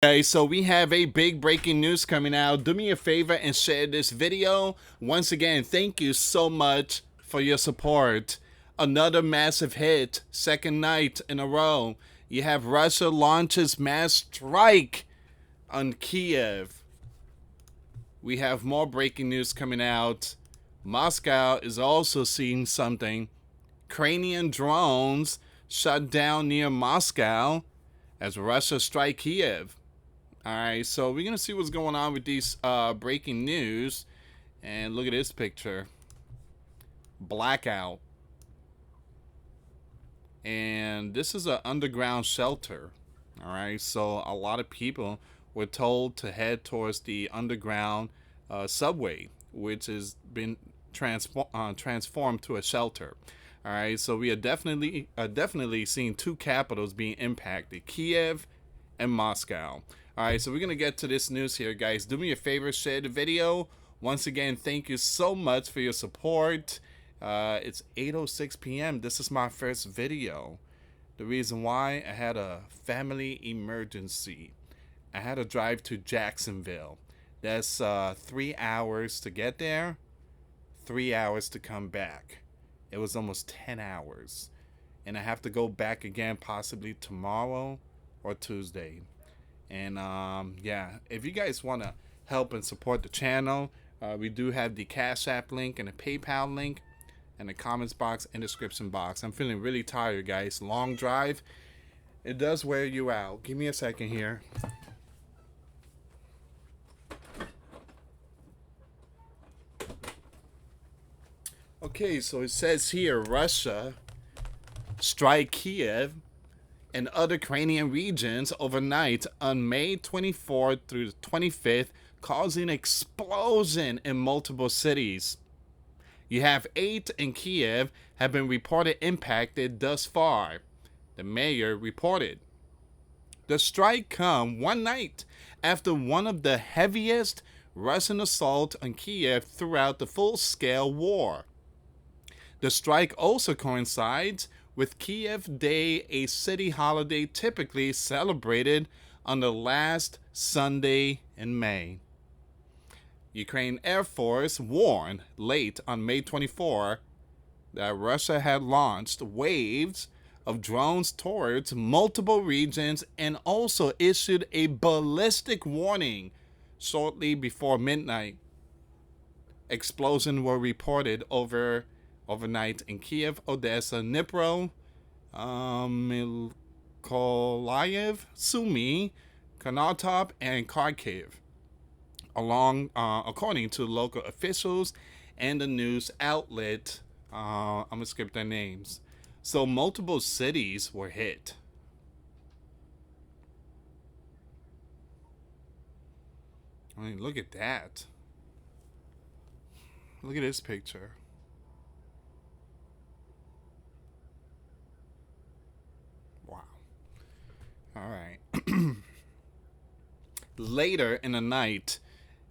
Okay, so we have a big breaking news coming out. Do me a favor and share this video. Once again, thank you so much for your support. Another massive hit, second night in a row. You have Russia launches mass strike on Kyiv. We have more breaking news coming out. Moscow is also seeing something. Ukrainian drones shut down near Moscow as Russia strike Kyiv. Alright, so we're going to see what's going on with these breaking news. And look at this picture. Blackout. And this is an underground shelter. Alright, so a lot of people were told to head towards the underground subway, which has been transformed to a shelter. Alright, so we are definitely seeing two capitals being impacted, Kyiv and Moscow. Alright, so we're going to get to this news here, guys. Do me a favor, share the video. Once again, thank you so much for your support. It's 8:06 p.m. This is my first video. The reason why, I had a family emergency. I had to drive to Jacksonville. That's 3 hours to get there, 3 hours to come back. It was almost 10 hours. And I have to go back again possibly tomorrow or Tuesday. And yeah, if you guys want to help and support the channel, we do have the Cash App link and the PayPal link in the comments box and description box. I'm feeling really tired, guys. Long drive, it does wear you out. Give me a second here. Okay, so it says here, Russia strike Kyiv and other Ukrainian regions overnight on May 24th through the 25th, causing explosion in multiple cities. You have 8 in Kyiv have been reported impacted thus far, the mayor reported. The strike come one night after one of the heaviest Russian assault on Kyiv throughout the full-scale war. The strike also coincides with Kyiv Day, a city holiday typically celebrated on the last Sunday in May. Ukraine Air Force warned late on May 24 that Russia had launched waves of drones towards multiple regions and also issued a ballistic warning shortly before midnight. Explosions were reported overnight in Kyiv, Odessa, Dnipro, Mykolaiv, Sumy, Konotop, and Kharkiv, according to local officials and the news outlet. I'm going to skip their names. So multiple cities were hit. I mean, look at that. Look at this picture. Wow. All right. Later in the night,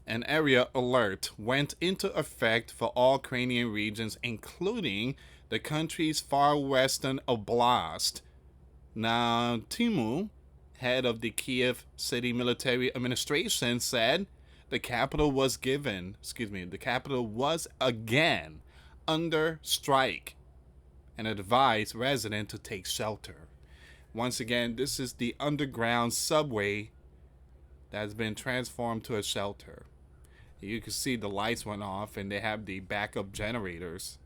an area alert went into effect for all Ukrainian regions, including the country's far western oblast. Now, Timu, head of the Kyiv City Military Administration, said the capital was again under strike and advised residents to take shelter. Once again, this is the underground subway that has been transformed to a shelter. You can see the lights went off and they have the backup generators.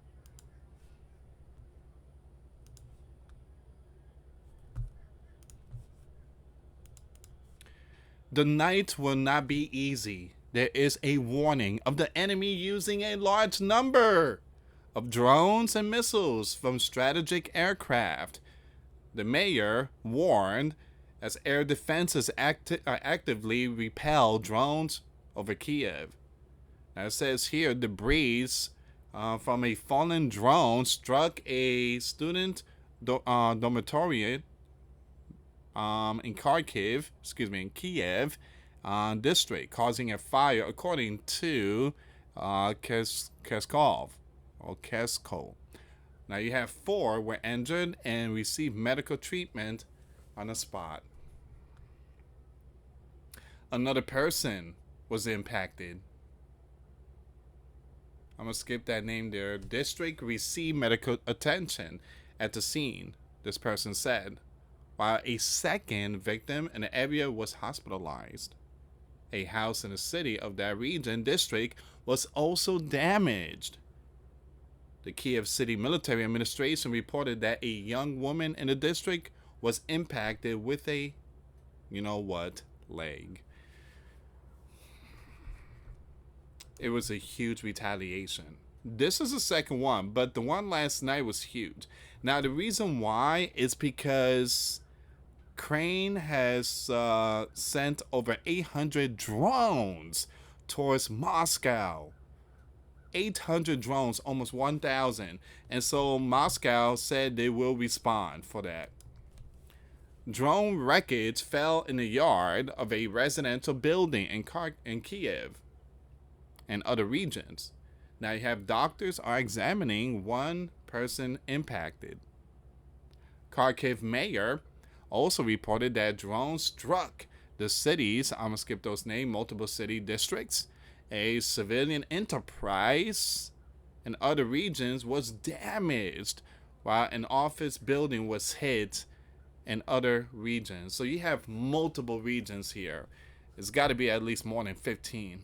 The night will not be easy. There is a warning of the enemy using a large number of drones and missiles from strategic aircraft. The mayor warned as air defenses actively repel drones over Kyiv. Now it says here, debris from a fallen drone struck a student dormitory in Kyiv district, causing a fire, according to Keskov. Now you have 4 were injured and received medical treatment on the spot. Another person was impacted. I'm going to skip that name there. District received medical attention at the scene, this person said, while a second victim in the area was hospitalized. A house in the city of that region district was also damaged. The Kyiv City Military Administration reported that a young woman in the district was impacted with a, you know what, leg. It was a huge retaliation. This is the second one, but the one last night was huge. Now, the reason why is because Ukraine has sent over 800 drones towards Moscow. 800 drones, almost 1,000. And so Moscow said they will respond for that. Drone wreckage fell in the yard of a residential building in Kyiv and other regions. Now you have doctors are examining one person impacted. Kharkiv mayor also reported that drones struck the cities, I'm going to skip those names, multiple city districts. A civilian enterprise in other regions was damaged, while an office building was hit in other regions. So you have multiple regions here. It's got to be at least more than 15.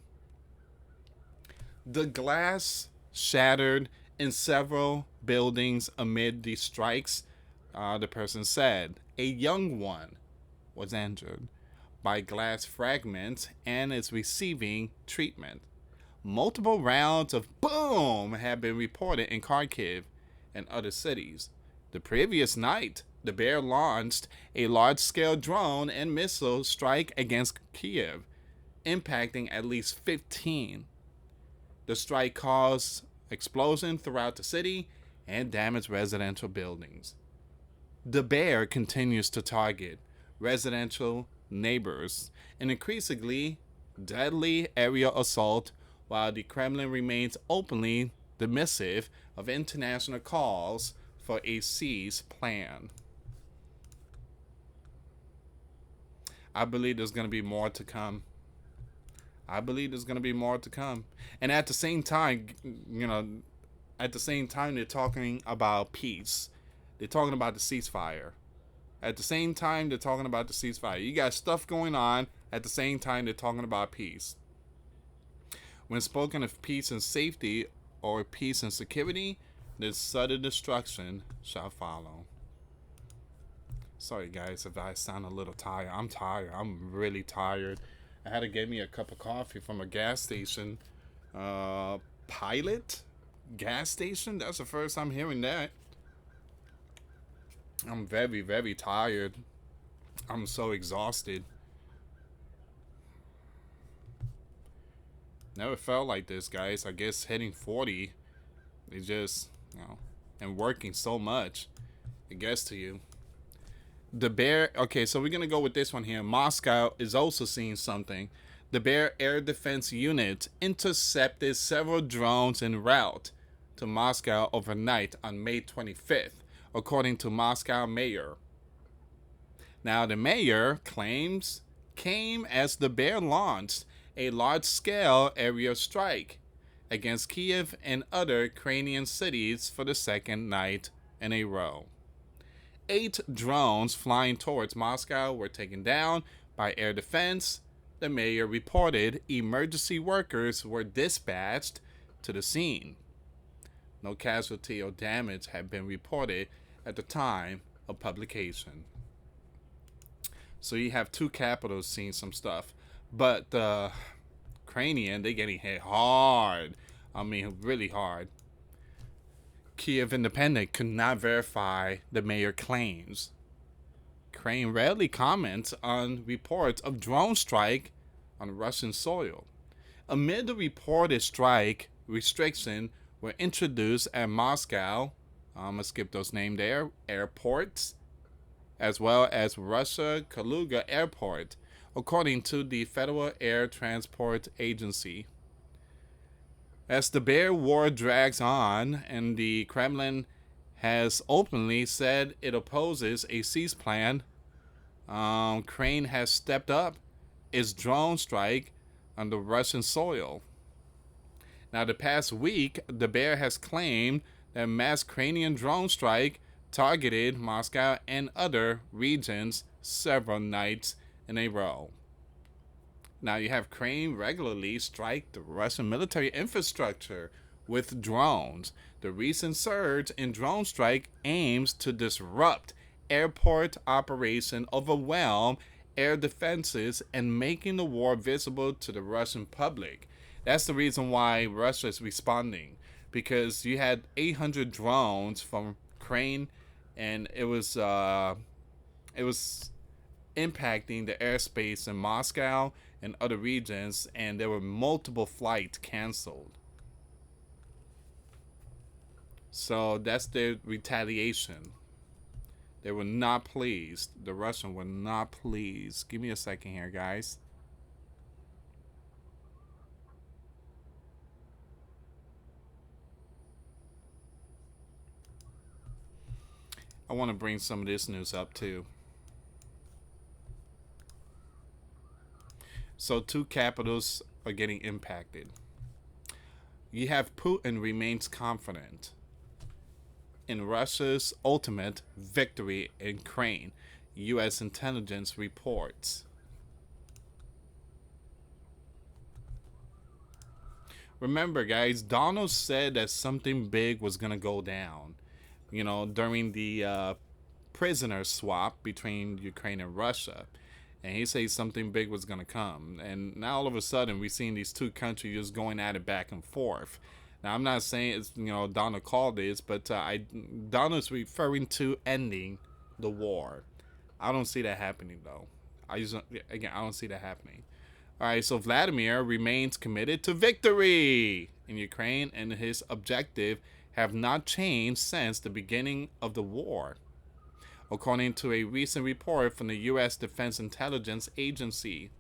The glass shattered in several buildings amid the strikes, the person said. A young one was injured by glass fragments and is receiving treatment. Multiple rounds of boom have been reported in Kharkiv and other cities. The previous night, the bear launched a large-scale drone and missile strike against Kyiv, impacting at least 15. The strike caused explosions throughout the city and damaged residential buildings. The bear continues to target residential neighbors in increasingly deadly aerial assault, while the Kremlin remains openly dismissive of international calls for a cease plan. I believe there's going to be more to come. And at the same time, they're talking about peace. They're talking about the ceasefire. At the same time, they're talking about the ceasefire. You got stuff going on. At the same time, they're talking about peace. When spoken of peace and safety or peace and security, the sudden destruction shall follow. Sorry, guys, if I sound a little tired. I'm tired. I'm really tired. I had to get me a cup of coffee from a gas station. Pilot gas station? That's the first time hearing that. I'm very, very tired. I'm so exhausted. Never felt like this, guys. I guess hitting 40 is just, and working so much, it gets to you. The bear, okay, so we're going to go with this one here. Moscow is also seeing something. The Bear Air Defense Unit intercepted several drones en route to Moscow overnight on May 25th, according to Moscow mayor. Now, the mayor claims came as the Bear launched a large-scale aerial strike against Kyiv and other Ukrainian cities for the second night in a row. 8 drones flying towards Moscow were taken down by air defense. The mayor reported emergency workers were dispatched to the scene. No casualty or damage had been reported at the time of publication. So you have 2 capitals seeing some stuff. But the Ukrainian, they're getting hit hard. I mean, really hard. Kyiv Independent could not verify the mayor claims. Ukraine rarely comments on reports of drone strike on Russian soil. Amid the reported strike, restrictions were introduced at Moscow, I'm going to skip those names there, airports, as well as Russia Kaluga Airport, according to the Federal Air Transport Agency. As the Bear War drags on and the Kremlin has openly said it opposes a cease plan, Ukraine has stepped up its drone strike on the Russian soil. Now, the past week, the bear has claimed that mass Ukrainian drone strike targeted Moscow and other regions several nights in a row. Now, you have Ukraine regularly strike the Russian military infrastructure with drones. The recent surge in drone strike aims to disrupt airport operation, overwhelm air defenses, and making the war visible to the Russian public. That's the reason why Russia is responding, because you had 800 drones from Ukraine, and it was impacting the airspace in Moscow and other regions, and there were multiple flights canceled. So that's their retaliation. They were not pleased. The Russians were not pleased. Give me a second here, guys. I want to bring some of this news up too. So, two capitals are getting impacted. You have Putin remains confident in Russia's ultimate victory in Ukraine, US intelligence reports. Remember, guys, Donald said that something big was going to go down, during the prisoner swap between Ukraine and Russia. And he said something big was going to come. And now all of a sudden, we're seeing these two countries just going at it back and forth. Now, I'm not saying it's, Donald called this, but Donald's referring to ending the war. I don't see that happening, though. I don't see that happening. All right, so Vladimir remains committed to victory in Ukraine, and his objective have not changed since the beginning of the war, according to a recent report from the US Defense Intelligence Agency.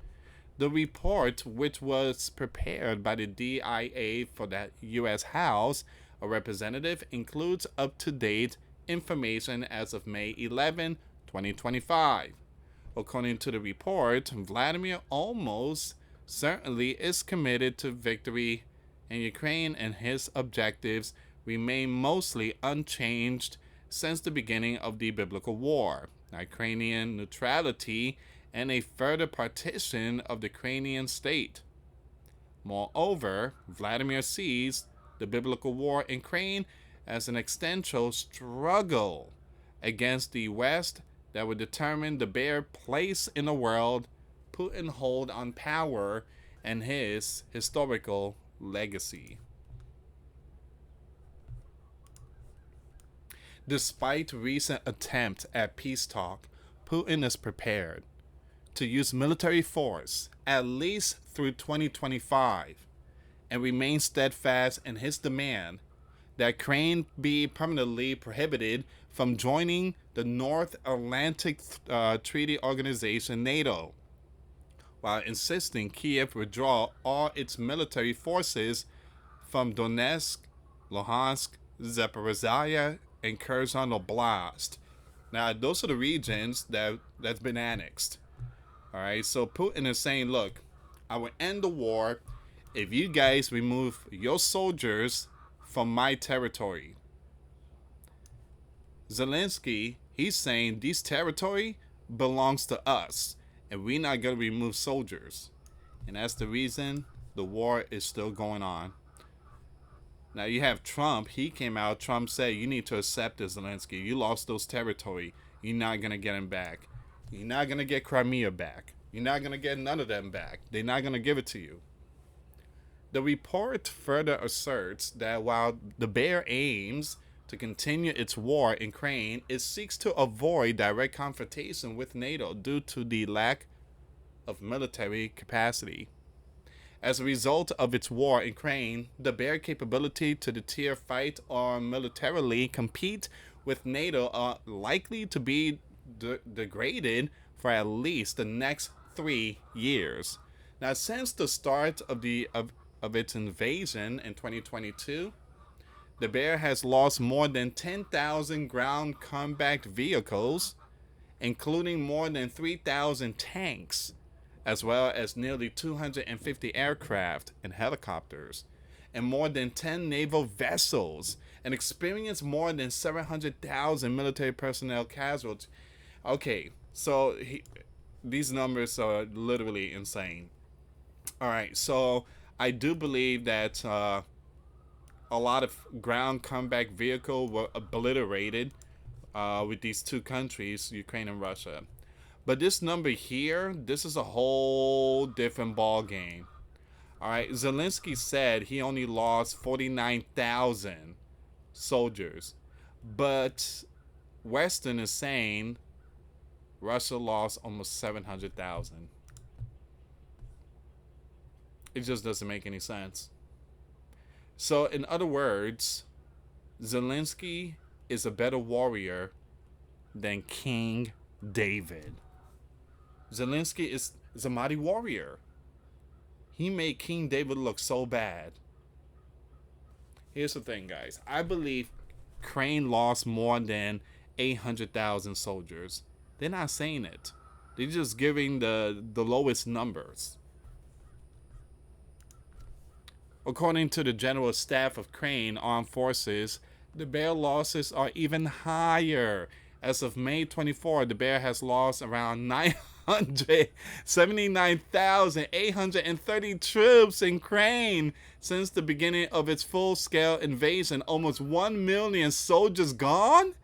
The report, which was prepared by the DIA for the U.S. House of Representatives, includes up-to-date information as of May 11, 2025. According to the report, Vladimir almost certainly is committed to victory in Ukraine, and his objectives remain mostly unchanged since the beginning of the biblical war. Ukrainian neutrality and a further partition of the Ukrainian state. Moreover, Vladimir sees the biblical war in Ukraine as an existential struggle against the West that would determine the bare place in the world Putin hold on power and his historical legacy. Despite recent attempts at peace talk, Putin is prepared to use military force at least through 2025 and remains steadfast in his demand that Ukraine be permanently prohibited from joining the North Atlantic Treaty Organization, NATO, while insisting Kyiv withdraw all its military forces from Donetsk, Luhansk, Zaporizhia, and Kherson Oblast. Now, those are the regions that's been annexed. All right, so Putin is saying, look, I will end the war if you guys remove your soldiers from my territory. Zelensky, he's saying this territory belongs to us, and we're not going to remove soldiers. And that's the reason the war is still going on. Now you have Trump. He came out. Trump said, you need to accept this, Zelensky. You lost those territory. You're not going to get them back. You're not going to get Crimea back. You're not going to get none of them back. They're not going to give it to you. The report further asserts that while the bear aims to continue its war in Ukraine, it seeks to avoid direct confrontation with NATO due to the lack of military capacity. As a result of its war in Ukraine, the bear capability to deter, fight, or militarily compete with NATO are likely to be degraded for at least the next 3 years. Now, since the start of its invasion in 2022, the bear has lost more than 10,000 ground combat vehicles, including more than 3,000 tanks, as well as nearly 250 aircraft and helicopters, and more than 10 naval vessels, and experienced more than 700,000 military personnel casualties. Okay, so these numbers are literally insane. All right, so I do believe that a lot of ground combat vehicles were obliterated with these two countries, Ukraine and Russia. But this number here, this is a whole different ball game. All right, Zelensky said he only lost 49,000 soldiers, but Western is saying Russia lost almost 700,000. It just doesn't make any sense. So, in other words, Zelensky is a better warrior than King David. Zelensky is a mighty warrior. He made King David look so bad. Here's the thing, guys. I believe Ukraine lost more than 800,000 soldiers. They're not saying it. They're just giving the lowest numbers. According to the General Staff of Ukraine Armed Forces, the bear losses are even higher. As of May 24, the bear has lost around 979,830 troops in Ukraine since the beginning of its full-scale invasion. Almost 1 million soldiers gone?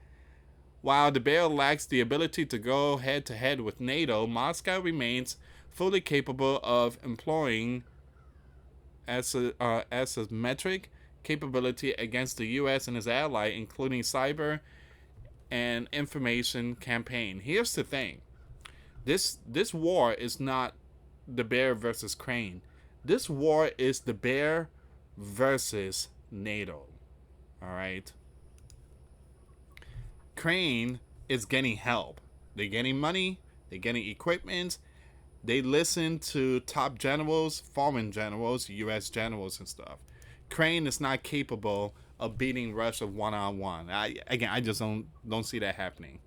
While the bear lacks the ability to go head-to-head with NATO, Moscow remains fully capable of employing asymmetric capability against the U.S. and its ally, including cyber and information campaign. Here's the thing. This war is not the bear versus Ukraine. This war is the bear versus NATO. All right. Ukraine is getting help. They're getting money. They're getting equipment. They listen to top generals, foreign generals, U.S. generals and stuff. Ukraine is not capable of beating Russia one-on-one. I just don't see that happening.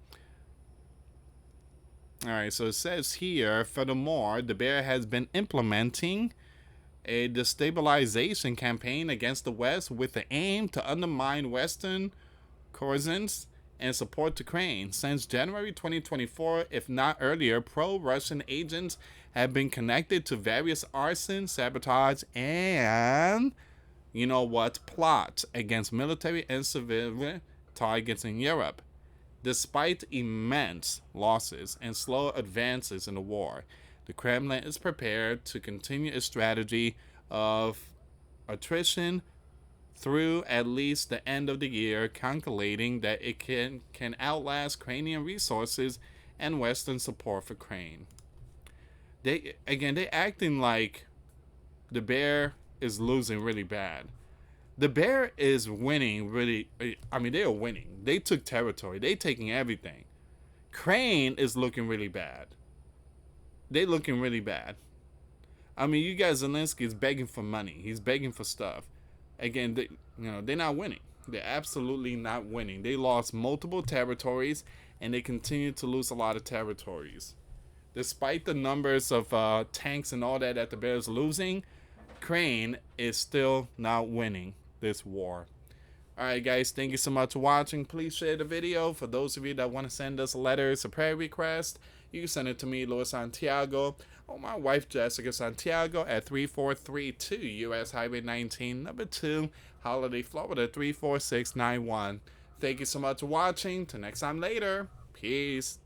All right, so it says here, furthermore, the bear has been implementing a destabilization campaign against the West with the aim to undermine Western coalitions and support to Ukraine. Since January 2024, if not earlier, pro-Russian agents have been connected to various arson, sabotage, and, you know what, plots against military and civilian targets in Europe. Despite immense losses and slow advances in the war, the Kremlin is prepared to continue its strategy of attrition through at least the end of the year, calculating that it can outlast Ukrainian resources and Western support for Ukraine. They're acting like the bear is losing really bad. The bear is winning really. I mean, they are winning. They took territory. They taking everything. Ukraine is looking really bad. They looking really bad. I mean, you guys, Zelensky is begging for money. He's begging for stuff. Again, they're not winning. They're absolutely not winning. They lost multiple territories, and they continue to lose a lot of territories. Despite the numbers of tanks and all that the bear's losing, Ukraine is still not winning this war. Alright guys, thank you so much for watching. Please share the video. For those of you that want to send us letters or prayer requests, you can send it to me, US Santiago, or my wife Jessica Santiago at 3432 US Highway 19, number 2, Holiday, Florida 34691. Thank you so much for watching. Till next time later. Peace.